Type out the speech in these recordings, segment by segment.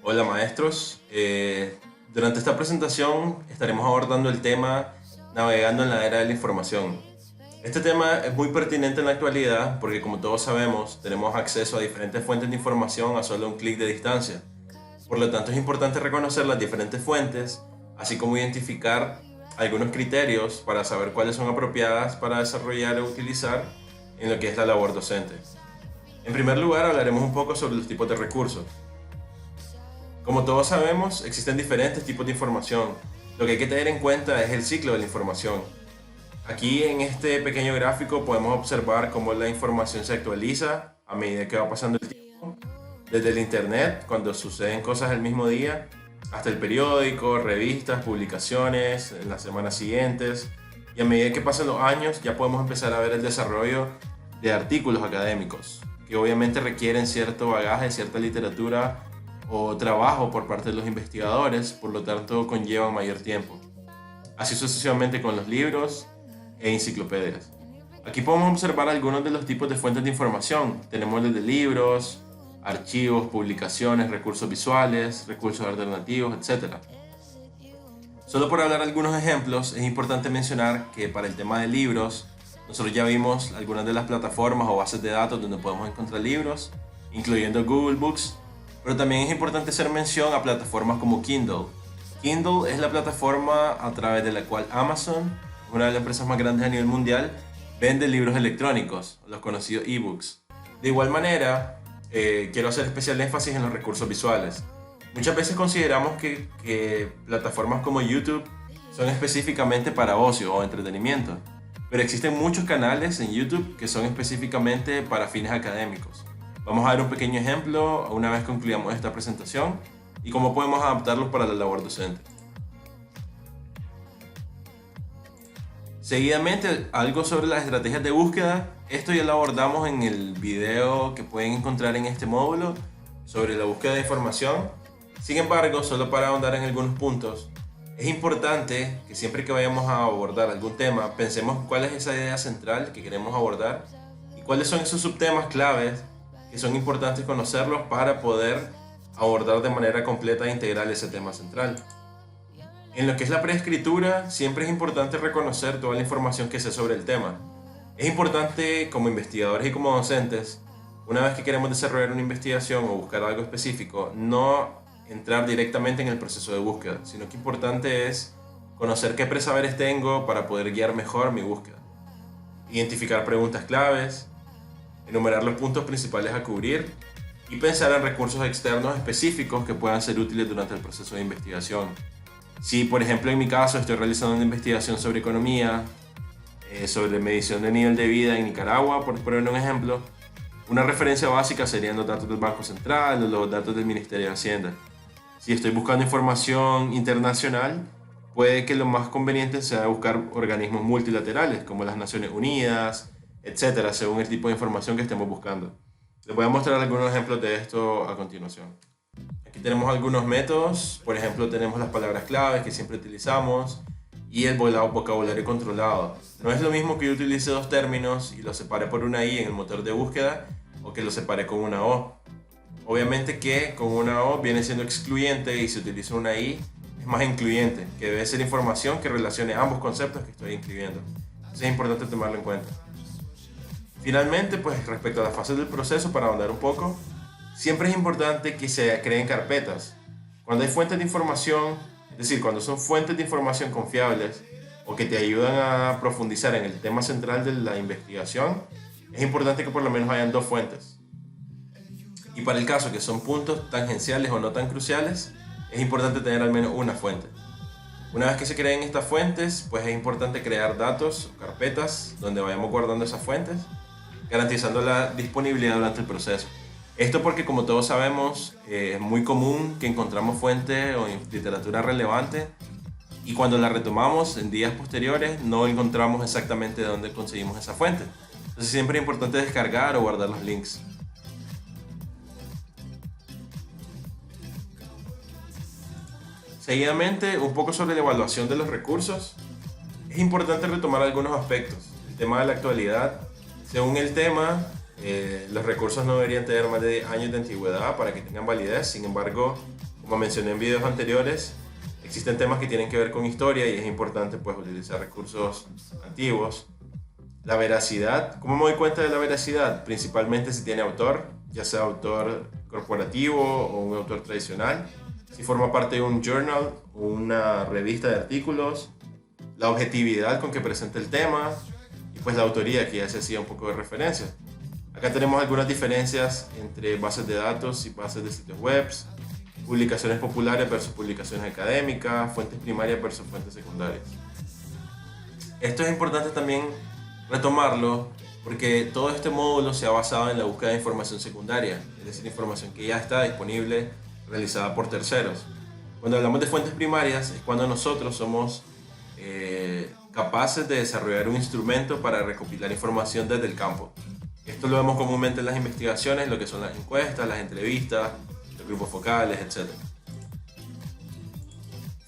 Hola maestros, durante esta presentación estaremos abordando el tema navegando en la era de la información. Este tema es muy pertinente en la actualidad porque como todos sabemos tenemos acceso a diferentes fuentes de información a solo un clic de distancia. Por lo tanto es importante reconocer las diferentes fuentes, así como identificar algunos criterios para saber cuáles son apropiadas para desarrollar o utilizar en lo que es la labor docente. En primer lugar hablaremos un poco sobre los tipos de recursos. Como todos sabemos, existen diferentes tipos de información. Lo que hay que tener en cuenta es el ciclo de la información. Aquí en este pequeño gráfico podemos observar cómo la información se actualiza a medida que va pasando el tiempo, desde el internet, cuando suceden cosas el mismo día, hasta el periódico, revistas, publicaciones en las semanas siguientes. Y a medida que pasan los años ya podemos empezar a ver el desarrollo de artículos académicos, que obviamente requieren cierto bagaje, cierta literatura o trabajo por parte de los investigadores, por lo tanto conllevan mayor tiempo. Así sucesivamente con los libros e enciclopedias. Aquí podemos observar algunos de los tipos de fuentes de información. Tenemos desde libros, archivos, publicaciones, recursos visuales, recursos alternativos, etc. Solo por hablar algunos ejemplos, es importante mencionar que para el tema de libros, nosotros ya vimos algunas de las plataformas o bases de datos donde podemos encontrar libros, incluyendo Google Books, pero también es importante hacer mención a plataformas como Kindle. Kindle es la plataforma a través de la cual Amazon, una de las empresas más grandes a nivel mundial, vende libros electrónicos, los conocidos ebooks. De igual manera, quiero hacer especial énfasis en los recursos visuales. Muchas veces consideramos que plataformas como YouTube son específicamente para ocio o entretenimiento, pero existen muchos canales en YouTube que son específicamente para fines académicos. Vamos a ver un pequeño ejemplo una vez concluyamos esta presentación y cómo podemos adaptarlos para la labor docente. Seguidamente, algo sobre las estrategias de búsqueda. Esto ya lo abordamos en el video que pueden encontrar en este módulo sobre la búsqueda de información. Sin embargo, solo para ahondar en algunos puntos, es importante que siempre que vayamos a abordar algún tema, pensemos cuál es esa idea central que queremos abordar y cuáles son esos subtemas claves que son importantes conocerlos para poder abordar de manera completa e integral ese tema central. En lo que es la preescritura, siempre es importante reconocer toda la información que sé sobre el tema. Es importante como investigadores y como docentes, una vez que queremos desarrollar una investigación o buscar algo específico, no entrar directamente en el proceso de búsqueda, sino que importante es conocer qué presaberes tengo para poder guiar mejor mi búsqueda. Identificar preguntas claves, enumerar los puntos principales a cubrir y pensar en recursos externos específicos que puedan ser útiles durante el proceso de investigación. Si, por ejemplo, en mi caso estoy realizando una investigación sobre economía, sobre medición de nivel de vida en Nicaragua, por poner un ejemplo, una referencia básica serían los datos del Banco Central o los datos del Ministerio de Hacienda. Si estoy buscando información internacional, puede que lo más conveniente sea buscar organismos multilaterales como las Naciones Unidas, etcétera, según el tipo de información que estemos buscando. Les voy a mostrar algunos ejemplos de esto a continuación. Aquí tenemos algunos métodos, por ejemplo tenemos las palabras claves que siempre utilizamos y el vocabulario controlado. No es lo mismo que yo utilice dos términos y los separe por una I en el motor de búsqueda o que los separe con una O. Obviamente que con una O viene siendo excluyente y si utilizo una I es más incluyente, que debe ser información que relacione ambos conceptos que estoy inscribiendo. Entonces es importante tomarlo en cuenta. Finalmente, pues respecto a las fases del proceso, para ahondar un poco, siempre es importante que se creen carpetas. Cuando hay fuentes de información, es decir, cuando son fuentes de información confiables o que te ayudan a profundizar en el tema central de la investigación, es importante que por lo menos hayan dos fuentes. Y para el caso que son puntos tangenciales o no tan cruciales, es importante tener al menos una fuente. Una vez que se creen estas fuentes, pues es importante crear datos o carpetas donde vayamos guardando esas fuentes, garantizando la disponibilidad durante el proceso. Esto porque, como todos sabemos, es muy común que encontramos fuentes o literatura relevante y cuando la retomamos en días posteriores no encontramos exactamente de dónde conseguimos esa fuente. Entonces siempre es importante descargar o guardar los links. Seguidamente, un poco sobre la evaluación de los recursos. Es importante retomar algunos aspectos. El tema de la actualidad. Según el tema, los recursos no deberían tener más de 10 años de antigüedad para que tengan validez. Sin embargo, Como mencioné en videos anteriores, existen temas que tienen que ver con historia y es importante pues utilizar recursos antiguos. La veracidad, ¿cómo me doy cuenta de la veracidad? Principalmente si tiene autor, ya sea autor corporativo o un autor tradicional, si forma parte de un journal o una revista de artículos, la objetividad con que presenta el tema y pues la autoría, que ya se hacía un poco de referencia. Acá tenemos algunas diferencias entre bases de datos y bases de sitios web, publicaciones populares versus publicaciones académicas, fuentes primarias versus fuentes secundarias. Esto es importante también retomarlo porque todo este módulo se ha basado en la búsqueda de información secundaria, es decir, información que ya está disponible realizada por terceros. Cuando hablamos de fuentes primarias es cuando nosotros somos capaces de desarrollar un instrumento para recopilar información desde el campo. Esto lo vemos comúnmente en las investigaciones, lo que son las encuestas, las entrevistas, los grupos focales, etc.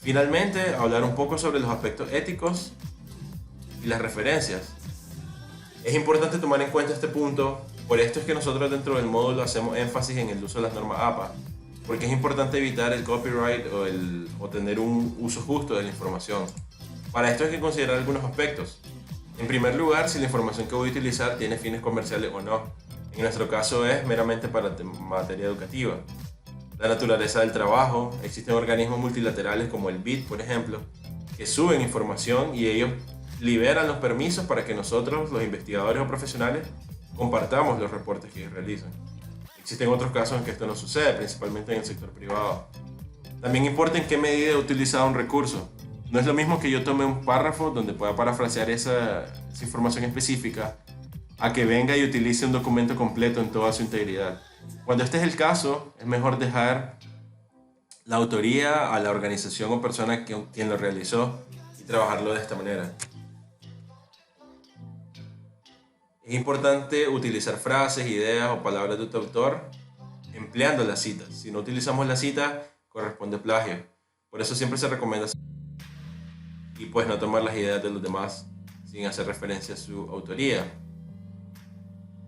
Finalmente, hablar un poco sobre los aspectos éticos y las referencias. Es importante tomar en cuenta este punto, por esto es que nosotros dentro del módulo hacemos énfasis en el uso de las normas APA, porque es importante evitar el copyright o tener un uso justo de la información. Para esto hay que considerar algunos aspectos. En primer lugar, si la información que voy a utilizar tiene fines comerciales o no. En nuestro caso es meramente para materia educativa. La naturaleza del trabajo, existen organismos multilaterales como el BID, por ejemplo, que suben información y ellos liberan los permisos para que nosotros, los investigadores o profesionales, compartamos los reportes que ellos realizan. Existen otros casos en que esto no sucede, principalmente en el sector privado. También importa en qué medida he utilizado un recurso. No es lo mismo que yo tome un párrafo donde pueda parafrasear esa información específica a que venga y utilice un documento completo en toda su integridad. Cuando este es el caso, es mejor dejar la autoría a la organización o persona quien lo realizó y trabajarlo de esta manera. Es importante utilizar frases, ideas o palabras de tu autor empleando las citas. Si no utilizamos la cita, corresponde plagio. Por eso siempre se recomienda y pues no tomar las ideas de los demás sin hacer referencia a su autoría.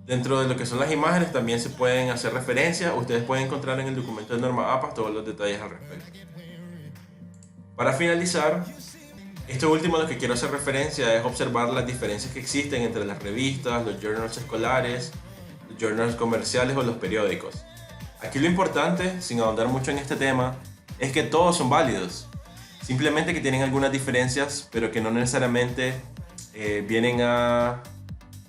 Dentro de lo que son las imágenes también se pueden hacer referencias. Ustedes pueden encontrar en el documento de norma APA todos los detalles al respecto. Para finalizar, esto último a lo que quiero hacer referencia es observar las diferencias que existen entre las revistas, los journals escolares, los journals comerciales o los periódicos. Aquí lo importante, sin ahondar mucho en este tema, es que todos son válidos. Simplemente que tienen algunas diferencias, pero que no necesariamente vienen a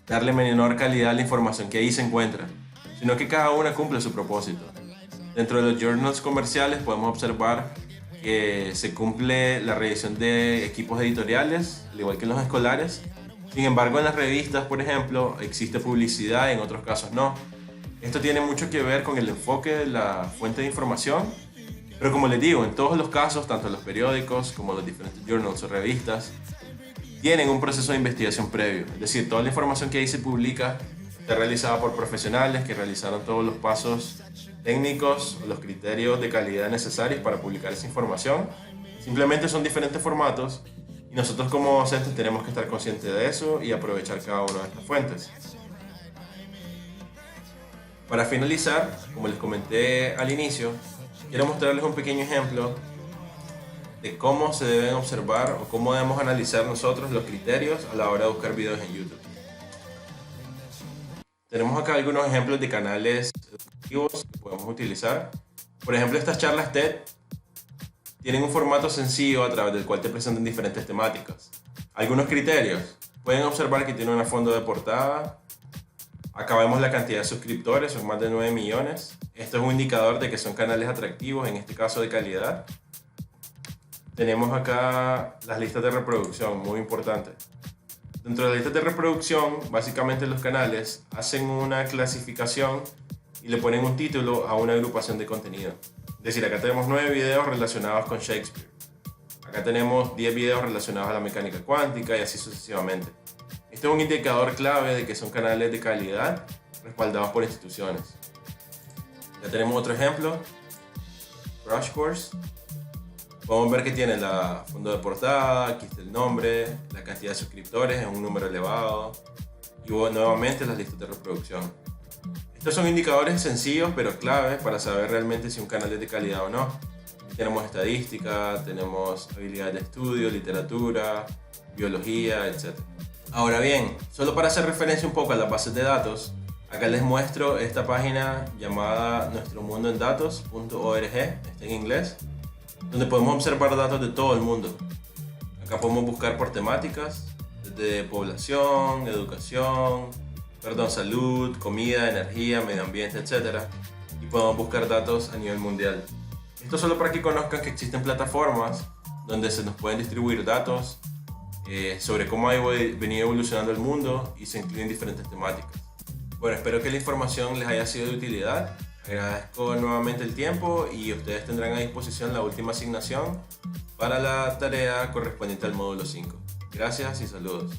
darle menor calidad a la información que ahí se encuentra, sino que cada una cumple su propósito. Dentro de los journals comerciales podemos observar que se cumple la revisión de equipos editoriales, al igual que en los escolares. Sin embargo, en las revistas, por ejemplo, existe publicidad, en otros casos no. Esto tiene mucho que ver con el enfoque de la fuente de información, pero como les digo, en todos los casos, tanto los periódicos como los diferentes journals o revistas, tienen un proceso de investigación previo. Es decir, toda la información que ahí se publica está realizada por profesionales que realizaron todos los pasos técnicos o los criterios de calidad necesarios para publicar esa información. Simplemente son diferentes formatos y nosotros como docentes tenemos que estar conscientes de eso y aprovechar cada una de estas fuentes. Para finalizar, como les comenté al inicio, quiero mostrarles un pequeño ejemplo de cómo se deben observar o cómo debemos analizar nosotros los criterios a la hora de buscar videos en YouTube. Tenemos acá algunos ejemplos de canales educativos que podemos utilizar. Por ejemplo, estas charlas TED tienen un formato sencillo a través del cual te presentan diferentes temáticas. Algunos criterios. Pueden observar que tiene una fondo de portada. Acá vemos la cantidad de suscriptores, son más de 9 millones. Esto es un indicador de que son canales atractivos, en este caso de calidad. Tenemos acá las listas de reproducción, muy importante. Dentro de las listas de reproducción, básicamente los canales hacen una clasificación y le ponen un título a una agrupación de contenido. Es decir, acá tenemos 9 videos relacionados con Shakespeare. Acá tenemos 10 videos relacionados a la mecánica cuántica y así sucesivamente. Este es un indicador clave de que son canales de calidad respaldados por instituciones. Ya tenemos otro ejemplo, Crash Course. Podemos ver que tiene la fondo de portada, aquí está el nombre, la cantidad de suscriptores es un número elevado y nuevamente las listas de reproducción. Estos son indicadores sencillos pero claves para saber realmente si un canal es de calidad o no. Tenemos estadística, tenemos habilidad de estudio, literatura, biología, etc. Ahora bien, solo para hacer referencia un poco a las bases de datos, acá les muestro esta página llamada nuestromundoendatos.org, está en inglés, donde podemos observar datos de todo el mundo. Acá podemos buscar por temáticas, desde población, salud, comida, energía, medio ambiente, etc. Y podemos buscar datos a nivel mundial. Esto solo para que conozcan que existen plataformas donde se nos pueden distribuir datos sobre cómo ha venido evolucionando el mundo y se incluyen diferentes temáticas. Bueno, espero que la información les haya sido de utilidad. Agradezco nuevamente el tiempo y ustedes tendrán a disposición la última asignación para la tarea correspondiente al módulo 5. Gracias y saludos.